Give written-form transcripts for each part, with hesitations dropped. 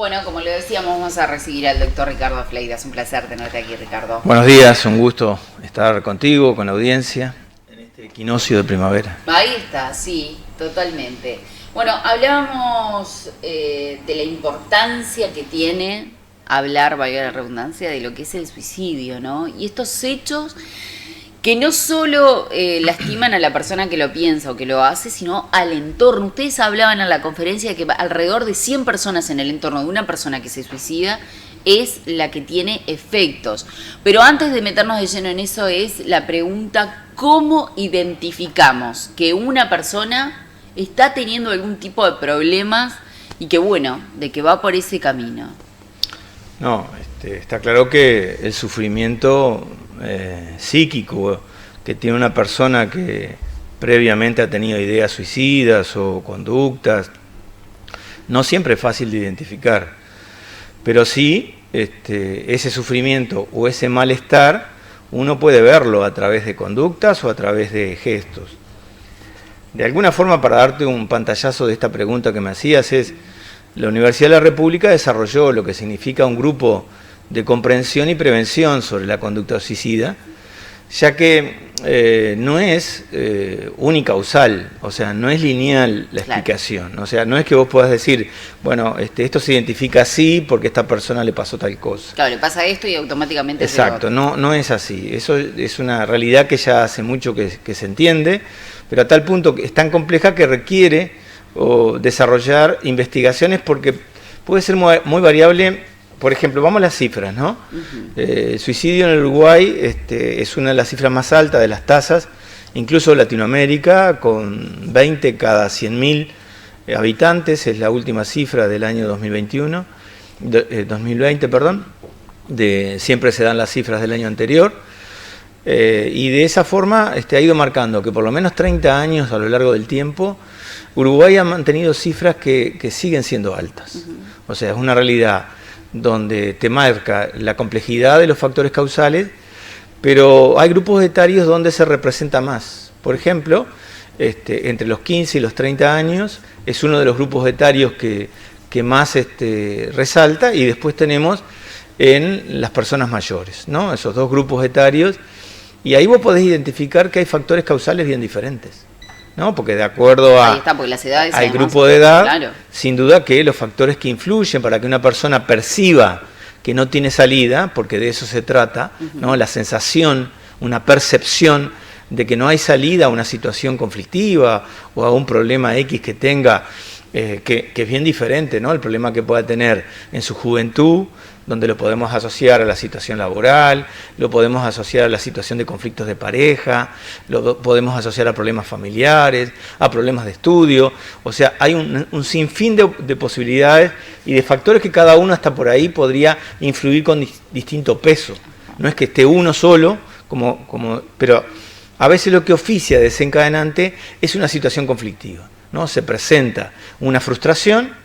Bueno, como le decíamos, vamos a recibir al doctor Ricardo Fleira. Es un placer tenerte aquí, Ricardo. Buenos días, un gusto estar contigo, con la audiencia, en este equinoccio de primavera. Ahí está, sí, totalmente. Bueno, hablábamos de la importancia que tiene hablar, valga la redundancia, de lo que es el suicidio, ¿no? Y estos hechos que no solo lastiman a la persona que lo piensa o que lo hace, sino al entorno. Ustedes hablaban en la conferencia de que alrededor de 100 personas en el entorno de una persona que se suicida es la que tiene efectos. Pero antes de meternos de lleno en eso es la pregunta: ¿cómo identificamos que una persona está teniendo algún tipo de problemas y que, bueno, de que va por ese camino? No, está claro que el sufrimiento psíquico que tiene una persona que previamente ha tenido ideas suicidas o conductas, no siempre es fácil de identificar, pero sí ese sufrimiento o ese malestar uno puede verlo a través de conductas o a través de gestos. De alguna forma, para darte un pantallazo de esta pregunta que me hacías, la Universidad de la República desarrolló lo que significa un grupo de comprensión y prevención sobre la conducta suicida, ya que no es unicausal, o sea, no es lineal la explicación. O sea, no es que vos puedas decir, bueno, esto se identifica así porque a esta persona le pasó tal cosa. Claro, le pasa esto y automáticamente... Exacto, no es así. Eso es una realidad que ya hace mucho que se entiende, pero a tal punto que es tan compleja que requiere desarrollar investigaciones porque puede ser muy variable. Por ejemplo, vamos a las cifras, ¿no? El suicidio en el Uruguay es una de las cifras más altas de las tasas, incluso con 20 cada 100.000 habitantes, es la última cifra del año 2020, siempre se dan las cifras del año anterior, y de esa forma ha ido marcando que por lo menos 30 años a lo largo del tiempo, Uruguay ha mantenido cifras que siguen siendo altas. O sea, es una realidad donde te marca la complejidad de los factores causales, pero hay grupos etarios donde se representa más. Por ejemplo, entre los 15 y los 30 años es uno de los grupos etarios que más resalta, y después tenemos en las personas mayores, ¿no? Esos dos grupos etarios, y ahí vos podés identificar que hay factores causales bien diferentes, ¿no? Porque de acuerdo al grupo de edad, claro, sin duda que los factores que influyen para que una persona perciba que no tiene salida, porque de eso se trata, ¿no? La sensación, una percepción de que no hay salida a una situación conflictiva o a un problema X que tenga, que es bien diferente, ¿no? El problema que pueda tener en su juventud, donde lo podemos asociar a la situación laboral, lo podemos asociar a la situación de conflictos de pareja, lo podemos asociar a problemas familiares, a problemas de estudio. O sea, hay un sinfín de posibilidades y de factores que cada uno hasta por ahí podría influir con distinto peso. No es que esté uno solo, pero a veces lo que oficia desencadenante es una situación conflictiva, ¿no? Se presenta una frustración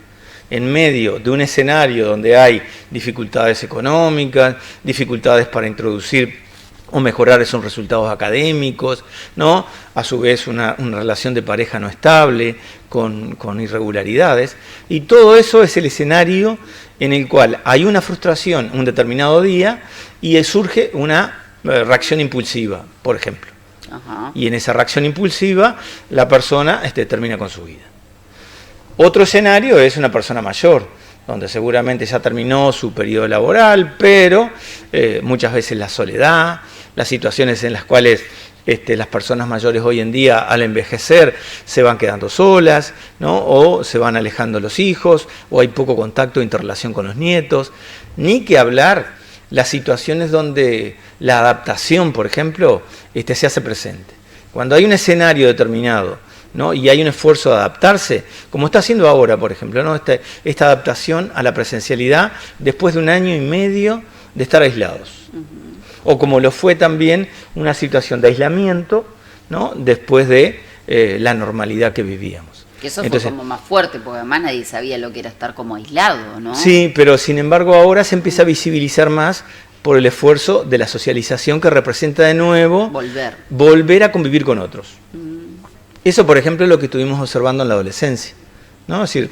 en medio de un escenario donde hay dificultades económicas, dificultades para introducir o mejorar esos resultados académicos, ¿no? A su vez una relación de pareja no estable, con irregularidades, y todo eso es el escenario en el cual hay una frustración un determinado día y surge una reacción impulsiva, por ejemplo. Y en esa reacción impulsiva la persona termina con su vida. Otro escenario es una persona mayor, donde seguramente ya terminó su periodo laboral, pero muchas veces la soledad, las situaciones en las cuales las personas mayores hoy en día al envejecer se van quedando solas, ¿no? O se van alejando los hijos, o hay poco contacto, interrelación con los nietos, ni que hablar las situaciones donde la adaptación, por ejemplo, se hace presente. Cuando hay un escenario determinado, ¿no? Y hay un esfuerzo de adaptarse, como está haciendo ahora, por ejemplo, ¿no? Esta adaptación a la presencialidad después de 1 año y medio de estar aislados. O como lo fue también una situación de aislamiento, ¿no? Después de la normalidad que vivíamos. Que eso fue como más fuerte, porque además nadie sabía lo que era estar como aislado, ¿no? Sí, pero sin embargo ahora se empieza a visibilizar más por el esfuerzo de la socialización que representa de nuevo volver a convivir con otros. Eso, por ejemplo, es lo que estuvimos observando en la adolescencia, ¿no? Es decir,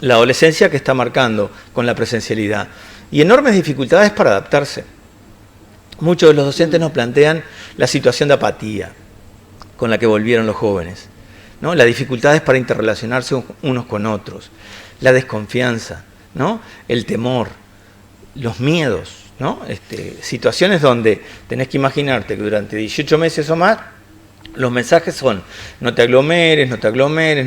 la adolescencia que está marcando con la presencialidad y enormes dificultades para adaptarse. Muchos de los docentes nos plantean la situación de apatía con la que volvieron los jóvenes, ¿no? Las dificultades para interrelacionarse unos con otros, la desconfianza, ¿no? El temor, los miedos, ¿no? Situaciones donde tenés que imaginarte que durante 18 meses o más los mensajes son no te aglomeres, no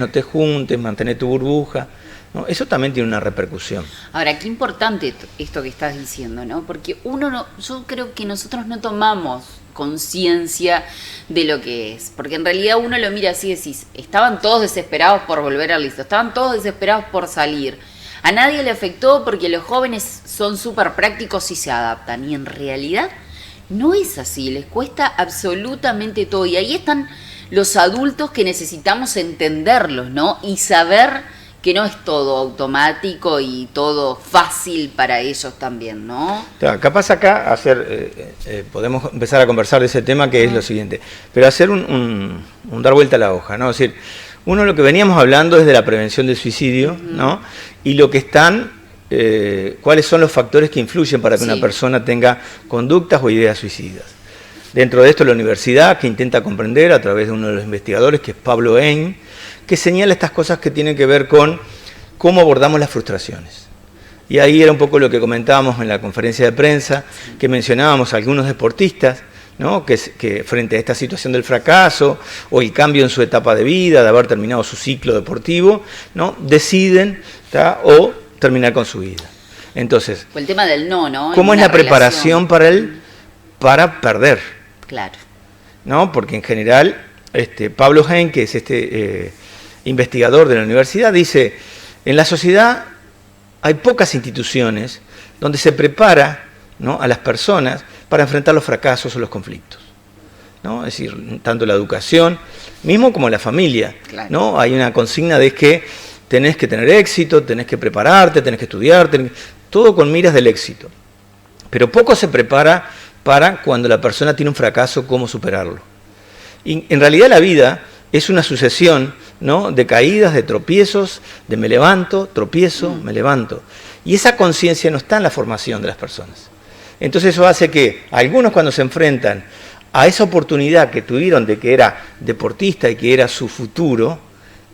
te juntes, mantén tu burbuja, ¿no? Eso también tiene una repercusión. Ahora, qué importante esto que estás diciendo, ¿no? Porque yo creo que nosotros no tomamos conciencia de lo que es, porque en realidad uno lo mira así y decís, estaban todos desesperados por volver al liceo, estaban todos desesperados por salir, a nadie le afectó porque los jóvenes son súper prácticos y se adaptan, y en realidad no es así, les cuesta absolutamente todo, y ahí están los adultos que necesitamos entenderlos, ¿no? Y saber que no es todo automático y todo fácil para ellos también, ¿no? Claro, capaz acá podemos empezar a conversar de ese tema que es lo siguiente, pero hacer un dar vuelta a la hoja, ¿no? Es decir, uno lo que veníamos hablando es de la prevención del suicidio, ¿no? Y lo que están, cuáles son los factores que influyen para que una persona tenga conductas o ideas suicidas. Dentro de esto la universidad, que intenta comprender a través de uno de los investigadores, que es Pablo Hein, que señala estas cosas que tienen que ver con cómo abordamos las frustraciones. Y ahí era un poco lo que comentábamos en la conferencia de prensa, que mencionábamos a algunos deportistas, ¿no? que frente a esta situación del fracaso o el cambio en su etapa de vida, de haber terminado su ciclo deportivo, ¿no? deciden o terminar con su vida. Entonces, el tema del ¿no? ¿Cómo es la preparación para él para perder? Claro. ¿No? Porque en general, Pablo Hein, que es investigador de la universidad, dice, en la sociedad hay pocas instituciones donde se prepara, ¿no? a las personas para enfrentar los fracasos o los conflictos, ¿no? Es decir, tanto la educación, mismo como la familia, claro. ¿no? Hay una consigna de que tenés que tener éxito, tenés que prepararte, tenés que estudiar, todo con miras del éxito. Pero poco se prepara para cuando la persona tiene un fracaso, cómo superarlo. Y en realidad la vida es una sucesión, ¿no? de caídas, de tropiezos, de me levanto, tropiezo, me levanto. Y esa conciencia no está en la formación de las personas. Entonces eso hace que algunos cuando se enfrentan a esa oportunidad que tuvieron de que era deportista y que era su futuro,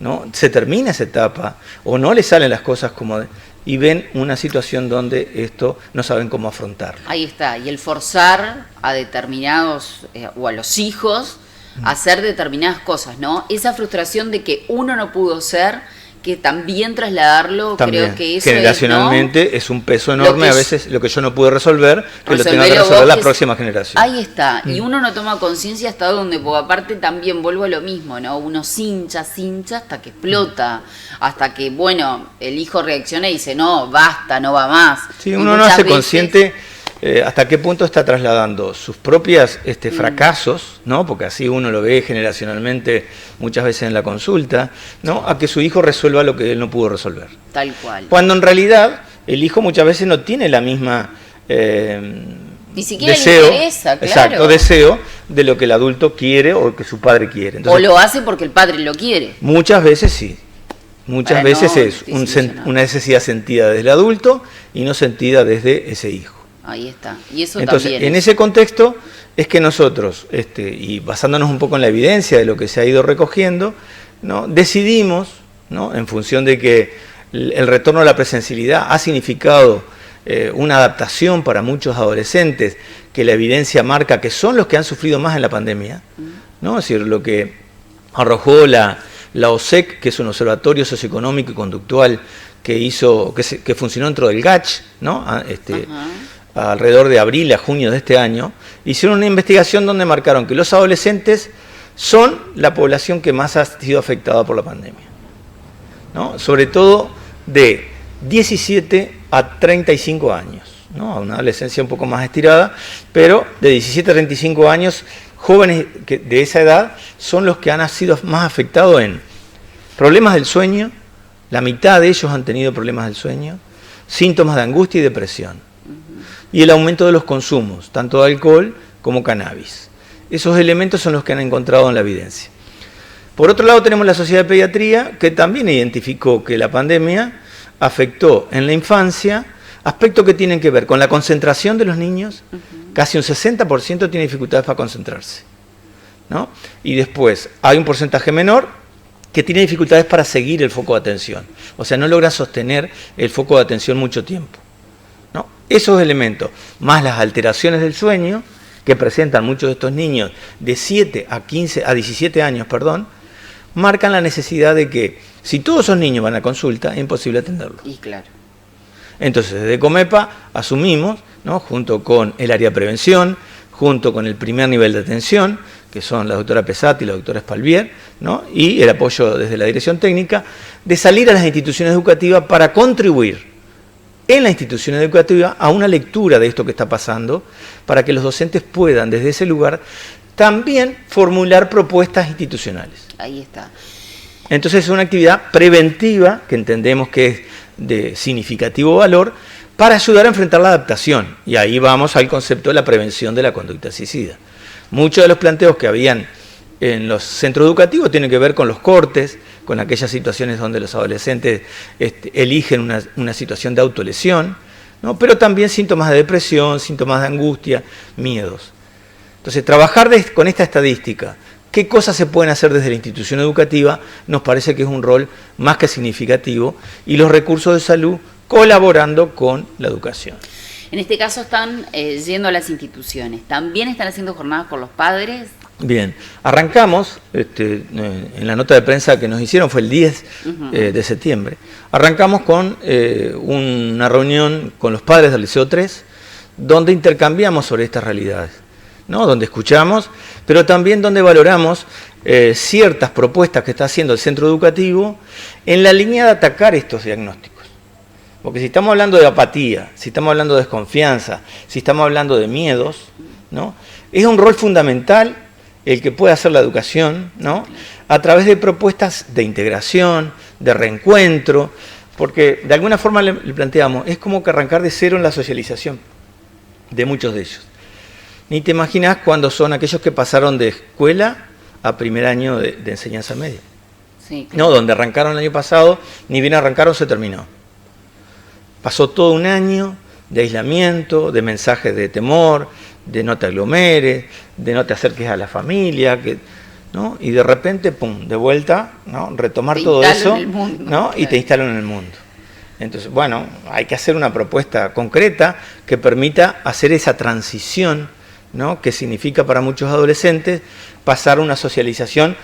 ¿no? se termina esa etapa o no les salen las cosas como... y ven una situación donde esto no saben cómo afrontarlo. Ahí está, y el forzar a determinados o a los hijos a hacer determinadas cosas, ¿no? Esa frustración de que uno no pudo ser, que también trasladarlo, creo que eso generacionalmente es un peso enorme, a veces lo que yo no pude resolver, que lo tenga que resolver la próxima generación. Ahí está, y uno no toma conciencia hasta dónde, porque aparte también vuelvo a lo mismo, ¿no? Uno hincha hasta que explota, hasta que, bueno, el hijo reacciona y dice, no, basta, no va más. Sí, uno no hace consciente hasta qué punto está trasladando sus propias fracasos, ¿no? Porque así uno lo ve generacionalmente muchas veces en la consulta, ¿no? A que su hijo resuelva lo que él no pudo resolver. Tal cual. Cuando en realidad el hijo muchas veces no tiene la misma ni siquiera deseo, le interesa, claro. Exacto, deseo de lo que el adulto quiere o que su padre quiere. Entonces, o lo hace porque el padre lo quiere. Muchas veces sí. Muchas veces es una necesidad sentida desde el adulto y no sentida desde ese hijo. Ahí está. Y eso entonces, también en ese contexto es que nosotros, y basándonos un poco en la evidencia de lo que se ha ido recogiendo, ¿no? decidimos, ¿no? en función de que el retorno a la presencialidad ha significado una adaptación para muchos adolescentes, que la evidencia marca que son los que han sufrido más en la pandemia, ¿no? Es decir, lo que arrojó la OSEC, que es un observatorio socioeconómico y conductual que funcionó dentro del GACH, ¿no? Alrededor de abril a junio de este año, hicieron una investigación donde marcaron que los adolescentes son la población que más ha sido afectada por la pandemia, ¿no? Sobre todo de 17 a 35 años, ¿no? Una adolescencia un poco más estirada, pero de 17 a 35 años, jóvenes de esa edad son los que han sido más afectados en problemas del sueño, la mitad de ellos han tenido problemas del sueño, síntomas de angustia y depresión. Y el aumento de los consumos, tanto de alcohol como cannabis. Esos elementos son los que han encontrado en la evidencia. Por otro lado tenemos la Sociedad de Pediatría, que también identificó que la pandemia afectó en la infancia aspectos que tienen que ver con la concentración de los niños. Casi un 60% tiene dificultades para concentrarse, ¿no? Y después hay un porcentaje menor que tiene dificultades para seguir el foco de atención. O sea, no logra sostener el foco de atención mucho tiempo, ¿no? Esos elementos, más las alteraciones del sueño que presentan muchos de estos niños de 7 a 17 años, marcan la necesidad de que, si todos esos niños van a consulta, es imposible atenderlos. Y claro. Entonces, desde Comepa asumimos, ¿no?, junto con el área de prevención, junto con el primer nivel de atención, que son la doctora Pesati y la doctora Spalvier, ¿no?, y el apoyo desde la dirección técnica, de salir a las instituciones educativas para contribuir en la institución educativa a una lectura de esto que está pasando, para que los docentes puedan, desde ese lugar, también formular propuestas institucionales. Ahí está. Entonces es una actividad preventiva, que entendemos que es de significativo valor, para ayudar a enfrentar la adaptación. Y ahí vamos al concepto de la prevención de la conducta suicida. Muchos de los planteos que habían en los centros educativos tienen que ver con los cortes, con aquellas situaciones donde los adolescentes eligen una situación de autolesión, ¿no?, pero también síntomas de depresión, síntomas de angustia, miedos. Entonces, trabajar con esta estadística, qué cosas se pueden hacer desde la institución educativa, nos parece que es un rol más que significativo, y los recursos de salud colaborando con la educación. En este caso están yendo a las instituciones. ¿También están haciendo jornadas con los padres? Bien, arrancamos, en la nota de prensa que nos hicieron, fue el 10 de septiembre, arrancamos con una reunión con los padres del Liceo 3, donde intercambiamos sobre estas realidades, ¿no?, donde escuchamos, pero también donde valoramos ciertas propuestas que está haciendo el centro educativo en la línea de atacar estos diagnósticos. Porque si estamos hablando de apatía, si estamos hablando de desconfianza, si estamos hablando de miedos, ¿no?, es un rol fundamental el que puede hacer la educación, ¿no?, a través de propuestas de integración, de reencuentro, porque de alguna forma le planteamos, es como que arrancar de cero en la socialización de muchos de ellos. Ni te imaginas cuando son aquellos que pasaron de escuela a primer año de enseñanza media. Sí, claro. No, donde arrancaron el año pasado, ni bien arrancaron, se terminó. Pasó todo un año de aislamiento, de mensajes de temor, de no te aglomeres, de no te acerques a la familia, ¿no?, y de repente, pum, de vuelta, ¿no?, retomar todo eso, ¿no?, y te instalan en el mundo. Entonces, bueno, hay que hacer una propuesta concreta que permita hacer esa transición, ¿no?, que significa para muchos adolescentes pasar una socialización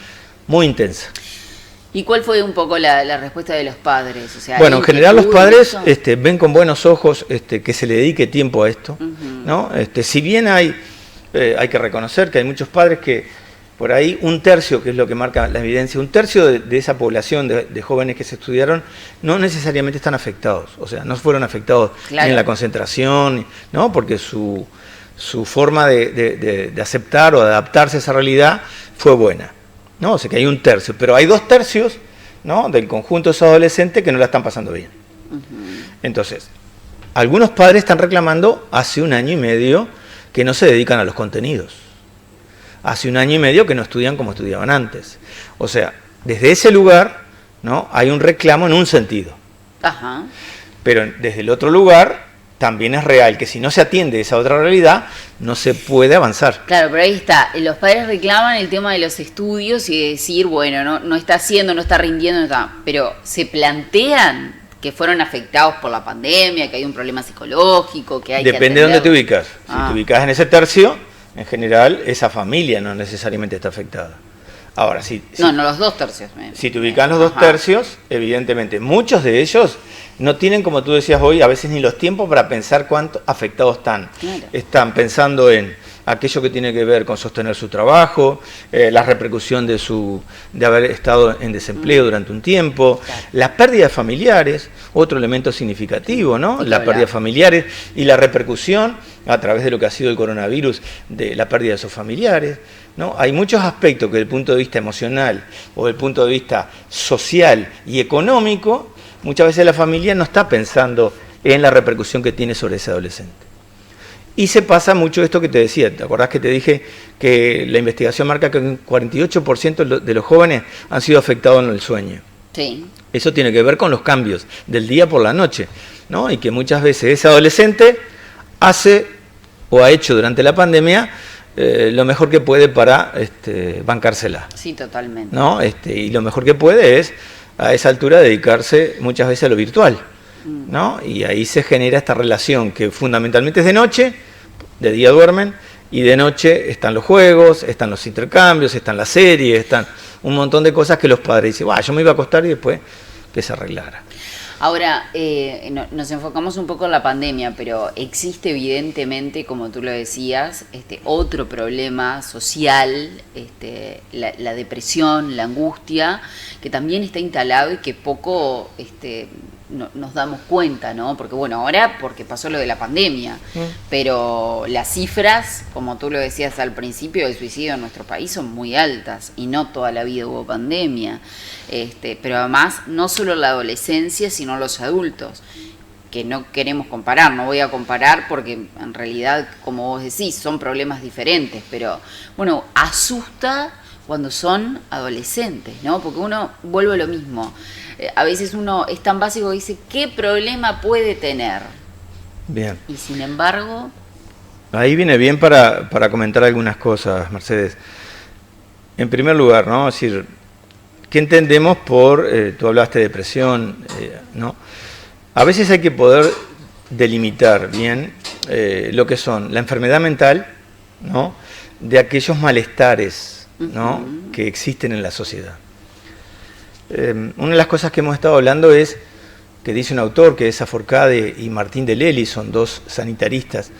muy intensa. ¿Y cuál fue un poco la respuesta de los padres? O sea, bueno, en general los padres ven con buenos ojos que se le dedique tiempo a esto, ¿no? Si bien hay que reconocer que hay muchos padres que por ahí un tercio, que es lo que marca la evidencia, un tercio de esa población de jóvenes que se estudiaron no necesariamente están afectados, o sea, no fueron afectados ni en la concentración, ¿no?, porque su forma de aceptar o de adaptarse a esa realidad fue buena, ¿no? O sea que hay un tercio, pero hay 2/3, ¿no?, del conjunto de esos adolescentes que no la están pasando bien. Entonces, algunos padres están reclamando hace 1 año y medio que no se dedican a los contenidos. Hace 1 año y medio que no estudian como estudiaban antes. O sea, desde ese lugar, ¿no?, hay un reclamo en un sentido. Ajá. Pero desde el otro lugar también es real que si no se atiende esa otra realidad, no se puede avanzar. Claro, pero ahí está. Los padres reclaman el tema de los estudios y de decir, bueno, no está haciendo, no está rindiendo, no está. Pero se plantean que fueron afectados por la pandemia, que hay un problema psicológico, que hay Depende de dónde te ubicas. Si te ubicas en ese tercio, en general, esa familia no necesariamente está afectada. Ahora, no, los 2/3. Si te ubicas en los 2/3, evidentemente, muchos de ellos no tienen, como tú decías hoy, a veces ni los tiempos para pensar cuánto afectados están. Claro. Están pensando en aquello que tiene que ver con sostener su trabajo, la repercusión de haber estado en desempleo durante un tiempo, claro, las pérdidas familiares, otro elemento significativo, ¿no? Las pérdidas familiares y la repercusión a través de lo que ha sido el coronavirus de la pérdida de sus familiares, ¿no? Hay muchos aspectos que desde el punto de vista emocional o desde el punto de vista social y económico, muchas veces la familia no está pensando en la repercusión que tiene sobre ese adolescente. Y se pasa mucho esto que te decía, ¿te acordás que te dije que la investigación marca que un 48% de los jóvenes han sido afectados en el sueño? Sí. Eso tiene que ver con los cambios del día por la noche, ¿no? Y que muchas veces ese adolescente hace o ha hecho durante la pandemia lo mejor que puede para bancársela. Sí, totalmente. ¿No? Y lo mejor que puede es a esa altura dedicarse muchas veces a lo virtual, ¿no? Y ahí se genera esta relación que fundamentalmente es de noche, de día duermen, y de noche están los juegos, están los intercambios, están las series, están un montón de cosas que los padres dicen, yo me iba a acostar y después que se arreglara. Ahora, nos enfocamos un poco en la pandemia, pero existe evidentemente, como tú lo decías, otro problema social, la depresión, la angustia, que también está instalado y que poco nos damos cuenta, ¿no? Porque bueno, ahora porque pasó lo de la pandemia, pero las cifras, como tú lo decías al principio, del suicidio en nuestro país son muy altas y no toda la vida hubo pandemia. Pero además no solo la adolescencia, sino los adultos, que no queremos comparar, no voy a comparar porque en realidad, como vos decís, son problemas diferentes, pero bueno, asusta cuando son adolescentes, ¿no? Porque uno vuelve a lo mismo. A veces uno es tan básico que dice, ¿qué problema puede tener? Bien. Y sin embargo... Ahí viene bien para comentar algunas cosas, Mercedes. En primer lugar, ¿no? Es decir, ¿qué entendemos por, tú hablaste de depresión, ¿no? A veces hay que poder delimitar bien lo que son la enfermedad mental, ¿no? De aquellos malestares, ¿no? Que existen en la sociedad. Una de las cosas que hemos estado hablando es, que dice un autor, que es Aforcade y Martín de Lely, son dos sanitaristas,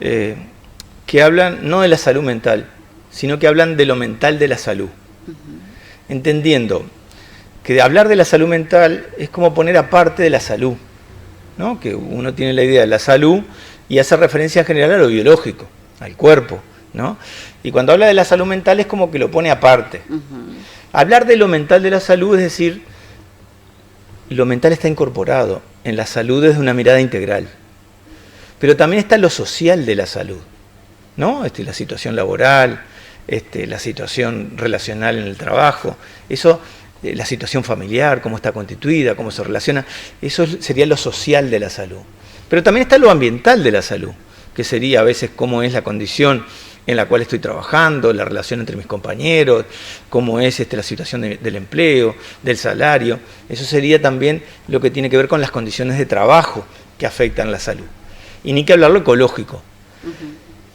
que hablan no de la salud mental, sino que hablan de lo mental de la salud. Entendiendo que hablar de la salud mental es como poner aparte de la salud, ¿no? Que uno tiene la idea de la salud y hace referencia en general a lo biológico, al cuerpo, ¿no? Y cuando habla de la salud mental es como que lo pone aparte. Hablar de lo mental de la salud es decir, lo mental está incorporado en la salud desde una mirada integral. Pero también está lo social de la salud, ¿no? La situación laboral, la situación relacional en el trabajo, eso, la situación familiar, cómo está constituida, cómo se relaciona, eso sería lo social de la salud. Pero también está lo ambiental de la salud, que sería a veces cómo es la condición en la cual estoy trabajando, la relación entre mis compañeros, cómo es la situación del empleo, del salario. Eso sería también lo que tiene que ver con las condiciones de trabajo que afectan la salud. Y ni que hablar lo ecológico.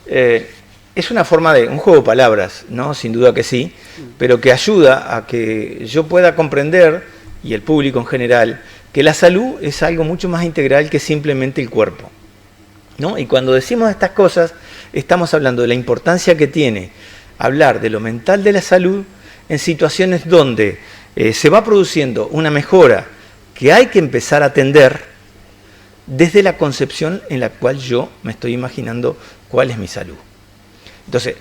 Es una forma de un juego de palabras, ¿no? Sin duda que sí, pero que ayuda a que yo pueda comprender, y el público en general, que la salud es algo mucho más integral que simplemente el cuerpo, ¿no? Y cuando decimos estas cosas, estamos hablando de la importancia que tiene hablar de lo mental de la salud en situaciones donde se va produciendo una mejora que hay que empezar a atender desde la concepción en la cual yo me estoy imaginando cuál es mi salud. Entonces,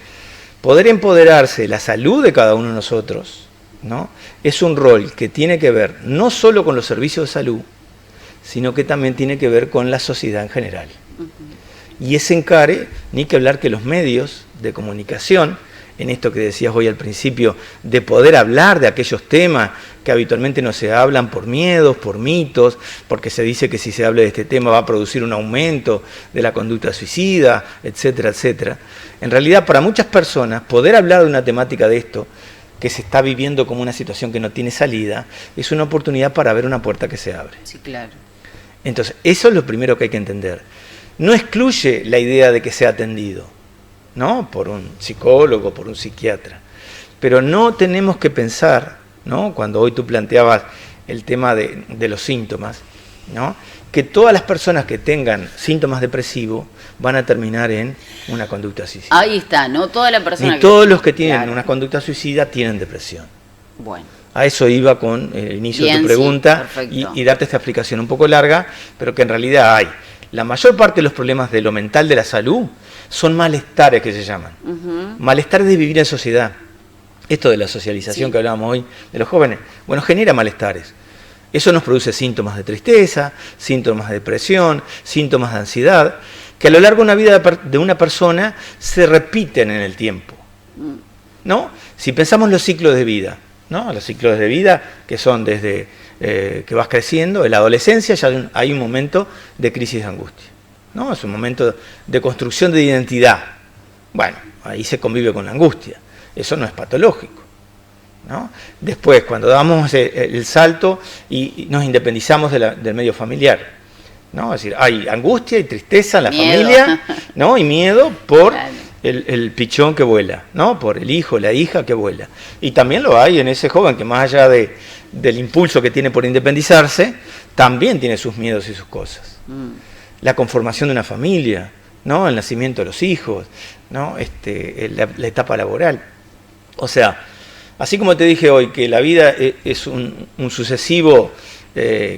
poder empoderarse de la salud de cada uno de nosotros, ¿no? Es un rol que tiene que ver no solo con los servicios de salud, sino que también tiene que ver con la sociedad en general. Y ese encare, ni que hablar que los medios de comunicación, en esto que decías hoy al principio, de poder hablar de aquellos temas que habitualmente no se hablan por miedos, por mitos, porque se dice que si se habla de este tema va a producir un aumento de la conducta suicida, etcétera, etcétera. En realidad, para muchas personas, poder hablar de una temática de esto, que se está viviendo como una situación que no tiene salida, es una oportunidad para ver una puerta que se abre. Sí, claro. Entonces, eso es lo primero que hay que entender. No excluye la idea de que sea atendido, ¿no? Por un psicólogo, por un psiquiatra. Pero no tenemos que pensar, ¿no? Cuando hoy tú planteabas el tema de los síntomas, ¿no? Que todas las personas que tengan síntomas depresivos van a terminar en una conducta suicida. Ahí está, ¿no? Toda la persona Ni todos los que tienen una conducta suicida tienen depresión. Bueno. A eso iba con el inicio de tu pregunta, sí, y darte esta explicación un poco larga, pero que en realidad hay. La mayor parte de los problemas de lo mental de la salud son malestares que se llaman. Malestares de vivir en sociedad. Esto de la socialización que hablábamos hoy de los jóvenes, bueno, genera malestares. Eso nos produce síntomas de tristeza, síntomas de depresión, síntomas de ansiedad, que a lo largo de una vida de una persona se repiten en el tiempo, ¿no? Si pensamos los ciclos de vida, ¿no? Los ciclos de vida que son desde que vas creciendo, en la adolescencia ya hay un momento de crisis de angustia, ¿no? Es un momento de construcción de identidad. Bueno, ahí se convive con la angustia. Eso no es patológico, ¿no? Después, cuando damos el salto y nos independizamos del medio familiar, ¿no? Es decir, hay angustia y tristeza en la familia, ¿no? Y miedo por el pichón que vuela, ¿no? Por el hijo, la hija que vuela. Y también lo hay en ese joven que, más allá del impulso que tiene por independizarse, también tiene sus miedos y sus cosas. La conformación de una familia, ¿no? El nacimiento de los hijos, ¿no? La etapa laboral. O sea, así como te dije hoy que la vida es un sucesivo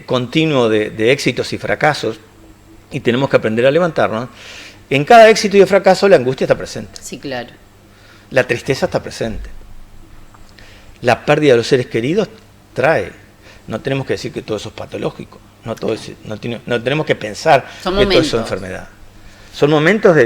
continuo de éxitos y fracasos, y tenemos que aprender a levantarnos, en cada éxito y fracaso la angustia está presente. Sí, claro. La tristeza está presente. La pérdida de los seres queridos trae. No tenemos que decir que todo eso es patológico. No tenemos que pensar que todo eso es enfermedad. Son momentos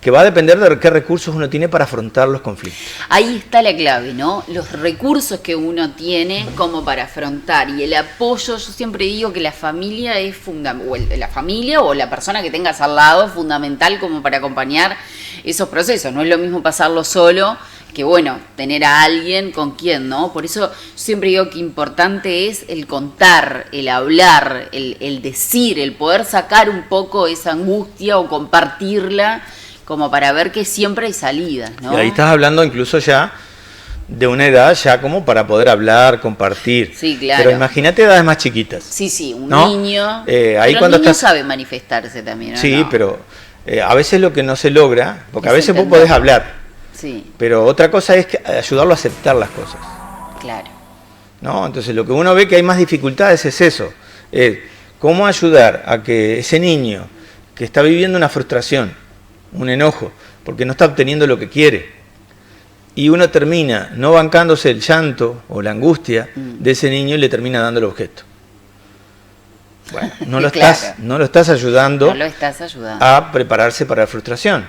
que va a depender de qué recursos uno tiene para afrontar los conflictos. Ahí está la clave, ¿no? Los recursos que uno tiene como para afrontar y el apoyo. Yo siempre digo que la familia es fundamental, la familia o la persona que tengas al lado es fundamental como para acompañar esos procesos. No es lo mismo pasarlo solo que, bueno, tener a alguien con quien, ¿no? Por eso siempre digo que importante es el contar, el hablar, el decir, el poder sacar un poco esa angustia o compartirla, como para ver que siempre hay salidas, ¿no? Y ahí estás hablando incluso ya de una edad ya como para poder hablar, compartir. Sí, claro. Pero imagínate edades más chiquitas. Sí, un ¿no? niño. Ahí pero cuando el niño sabe manifestarse también, ¿no? Sí, no. Pero a veces lo que no se logra, porque Es a veces entender. vos podés hablar, Sí, pero otra cosa es ayudarlo a aceptar las cosas, claro. ¿no? Entonces lo que uno ve que hay más dificultades es eso, es cómo ayudar a que ese niño que está viviendo una frustración, un enojo, porque no está obteniendo lo que quiere, y uno termina no bancándose el llanto o la angustia de ese niño y le termina dando el objeto. Bueno, no lo estás ayudando, No lo estás ayudando. a prepararse para la frustración.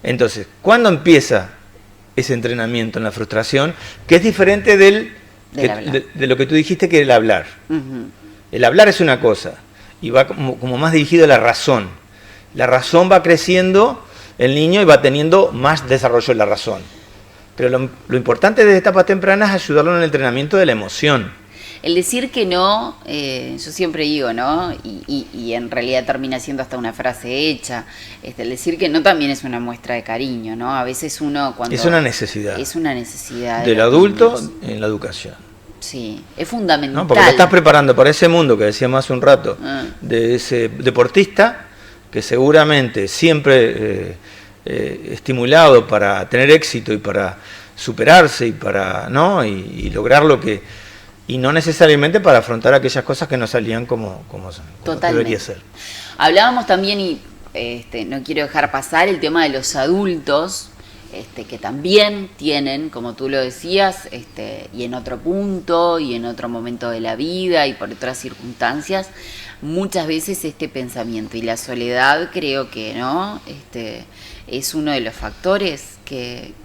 Entonces, ¿cuándo empieza ese entrenamiento en la frustración? Que es diferente de lo que tú dijiste, que el hablar. Uh-huh. El hablar es una cosa y va como más dirigido a la razón. La razón va creciendo el niño y va teniendo más desarrollo de la razón. Pero lo importante desde etapas tempranas es ayudarlo en el entrenamiento de la emoción. El decir que no, yo siempre digo, ¿no? Y en realidad termina siendo hasta una frase hecha. El decir que no también es una muestra de cariño, ¿no? A veces uno cuando... Es una necesidad. Es una necesidad. Del adulto en la educación. Sí, es fundamental. ¿No? Porque te estás preparando para ese mundo que decíamos hace un rato, de ese deportista que seguramente siempre estimulado para tener éxito y para superarse y para, ¿no? y lograr lo que... Y no necesariamente para afrontar aquellas cosas que no salían como debería ser. Hablábamos también, y no quiero dejar pasar, el tema de los adultos, que también tienen, como tú lo decías, y en otro punto, y en otro momento de la vida, y por otras circunstancias, muchas veces este pensamiento. Y la soledad creo que, ¿no? Es uno de los factores que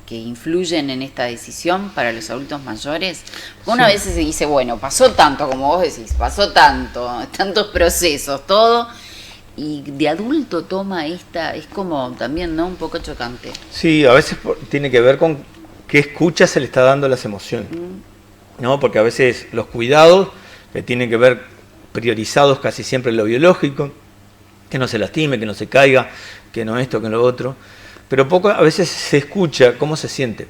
influyen en esta decisión para los adultos mayores. Una vez se dice, bueno, pasó tanto, como vos decís, pasó tantos procesos, todo, y de adulto toma es como también, ¿no? Un poco chocante. Sí, a veces tiene que ver con qué escucha se le está dando a las emociones, ¿no? Porque a veces los cuidados, que tienen que ver priorizados casi siempre en lo biológico, que no se lastime, que no se caiga, que no esto, que no lo otro, pero poco a veces se escucha cómo se siente.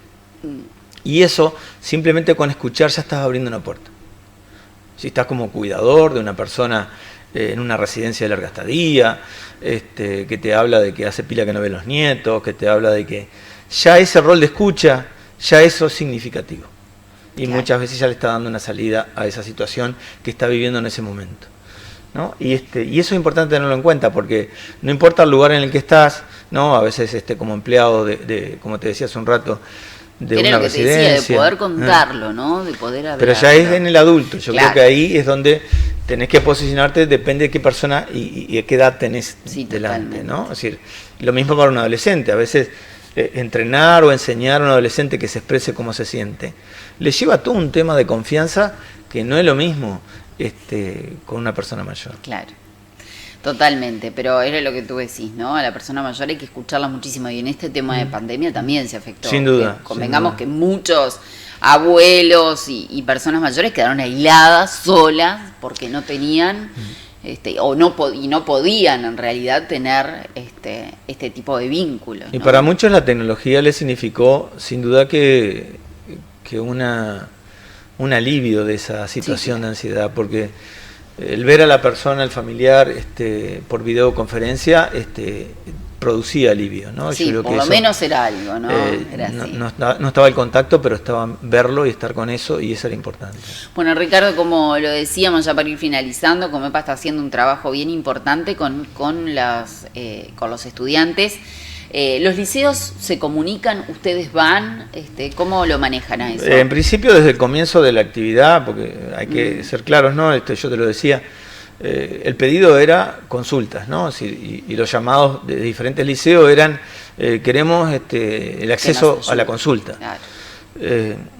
Y eso, simplemente con escuchar ya estás abriendo una puerta. Si estás como cuidador de una persona en una residencia de larga estadía, que te habla de que hace pila que no ve los nietos, que te habla de que ya ese rol de escucha, ya eso es significativo. Y claro, muchas veces ya le está dando una salida a esa situación que está viviendo en ese momento, ¿no? Y eso es importante tenerlo en cuenta, porque no importa el lugar en el que estás, ¿no? A veces como empleado de como te decía hace un rato, de una residencia. Decía, de poder contarlo, ¿no? De poder hablar. Pero ya es en el adulto. Yo claro, creo que ahí es donde tenés que posicionarte, depende de qué persona y a qué edad tenés delante, ¿no? Es decir, lo mismo para un adolescente. A veces entrenar o enseñar a un adolescente que se exprese cómo se siente, le lleva todo un tema de confianza que no es lo mismo con una persona mayor. Claro. Totalmente, pero era lo que tú decís, ¿no? A la persona mayor hay que escucharla muchísimo y en este tema de pandemia también se afectó. Sin duda. Convengamos que muchos abuelos y personas mayores quedaron aisladas, solas, porque no tenían no podían en realidad tener este tipo de vínculos, ¿no? Y para muchos la tecnología les significó sin duda que un alivio de esa situación de ansiedad, porque el ver a la persona, el familiar, por videoconferencia, producía alivio, ¿no? Sí, yo creo por que lo eso, menos era algo, ¿no? Era así. No estaba el contacto, pero estaba verlo y estar con eso, y eso era importante. Bueno, Ricardo, como lo decíamos ya para ir finalizando, Comepa está haciendo un trabajo bien importante con los estudiantes. ¿Los liceos se comunican? ¿Ustedes van? ¿Cómo lo manejan a eso? En principio, desde el comienzo de la actividad, porque hay que ser claros, ¿no? Yo te lo decía, el pedido era consultas, ¿no? Y los llamados de diferentes liceos eran, queremos el acceso a la consulta. Claro.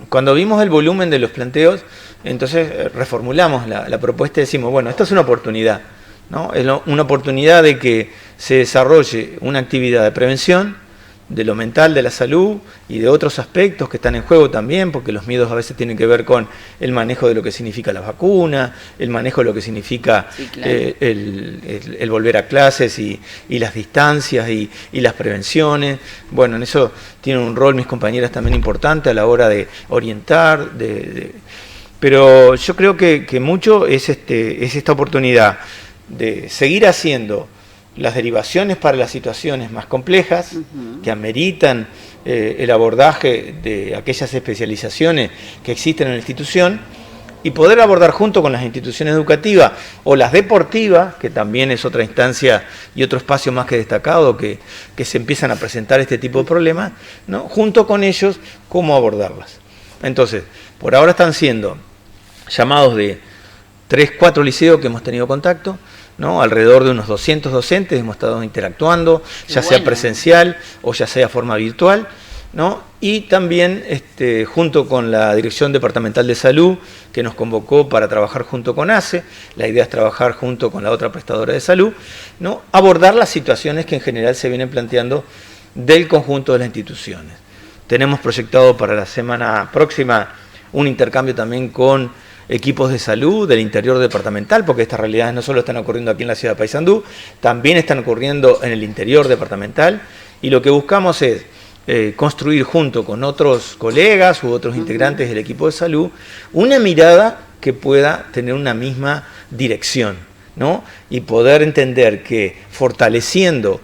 Cuando vimos el volumen de los planteos, entonces reformulamos la propuesta y decimos, bueno, esto es una oportunidad, ¿no? Es una oportunidad de que se desarrolle una actividad de prevención de lo mental, de la salud y de otros aspectos que están en juego también, porque los miedos a veces tienen que ver con el manejo de lo que significa la vacuna, el manejo de lo que significa el volver a clases y las distancias y las prevenciones. Bueno, en eso tienen un rol mis compañeras también importante a la hora de orientar, pero yo creo que mucho es esta oportunidad de seguir haciendo las derivaciones para las situaciones más complejas, que ameritan el abordaje de aquellas especializaciones que existen en la institución, y poder abordar junto con las instituciones educativas o las deportivas, que también es otra instancia y otro espacio más que destacado que se empiezan a presentar este tipo de problemas, ¿no? Junto con ellos, cómo abordarlas. Entonces, por ahora están siendo llamados de 3, 4 liceos que hemos tenido contacto, ¿no? Alrededor de unos 200 docentes hemos estado interactuando, ya sea presencial o ya sea forma virtual, ¿no? Y también junto con la Dirección Departamental de Salud, que nos convocó para trabajar junto con ACE, la idea es trabajar junto con la otra prestadora de salud, ¿no? Abordar las situaciones que en general se vienen planteando del conjunto de las instituciones. Tenemos proyectado para la semana próxima un intercambio también con equipos de salud del interior departamental, porque estas realidades no solo están ocurriendo aquí en la ciudad de Paysandú, también están ocurriendo en el interior departamental, y lo que buscamos es construir junto con otros colegas u otros integrantes del equipo de salud una mirada que pueda tener una misma dirección, ¿no? Y poder entender que fortaleciendo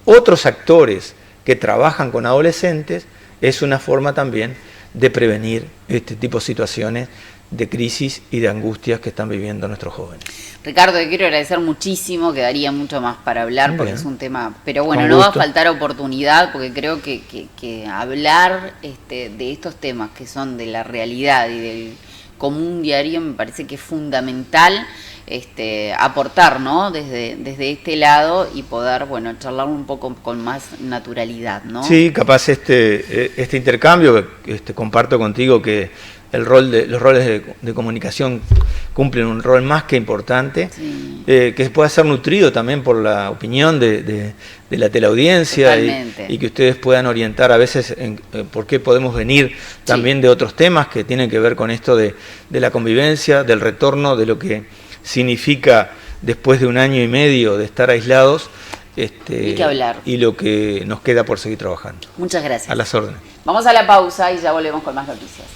otros actores que trabajan con adolescentes es una forma también de prevenir este tipo de situaciones de crisis y de angustias que están viviendo nuestros jóvenes. Ricardo, te quiero agradecer muchísimo, quedaría mucho más para hablar. Bien. Porque es un tema, pero bueno, Con no gusto. va a faltar oportunidad, porque creo que hablar de estos temas que son de la realidad y del común diario me parece que es fundamental aportar, ¿no? Desde este lado y poder, bueno, charlar un poco con más naturalidad, ¿no? Sí, capaz este intercambio, comparto contigo que los roles de comunicación cumplen un rol más que importante, sí. Que pueda ser nutrido también por la opinión de la teleaudiencia y que ustedes puedan orientar a veces en por qué podemos venir también de otros temas que tienen que ver con esto de la convivencia, del retorno, de lo que significa después de 1 año y medio de estar aislados, y que hablar. Y lo que nos queda por seguir trabajando. Muchas gracias. A las órdenes. Vamos a la pausa y ya volvemos con más noticias.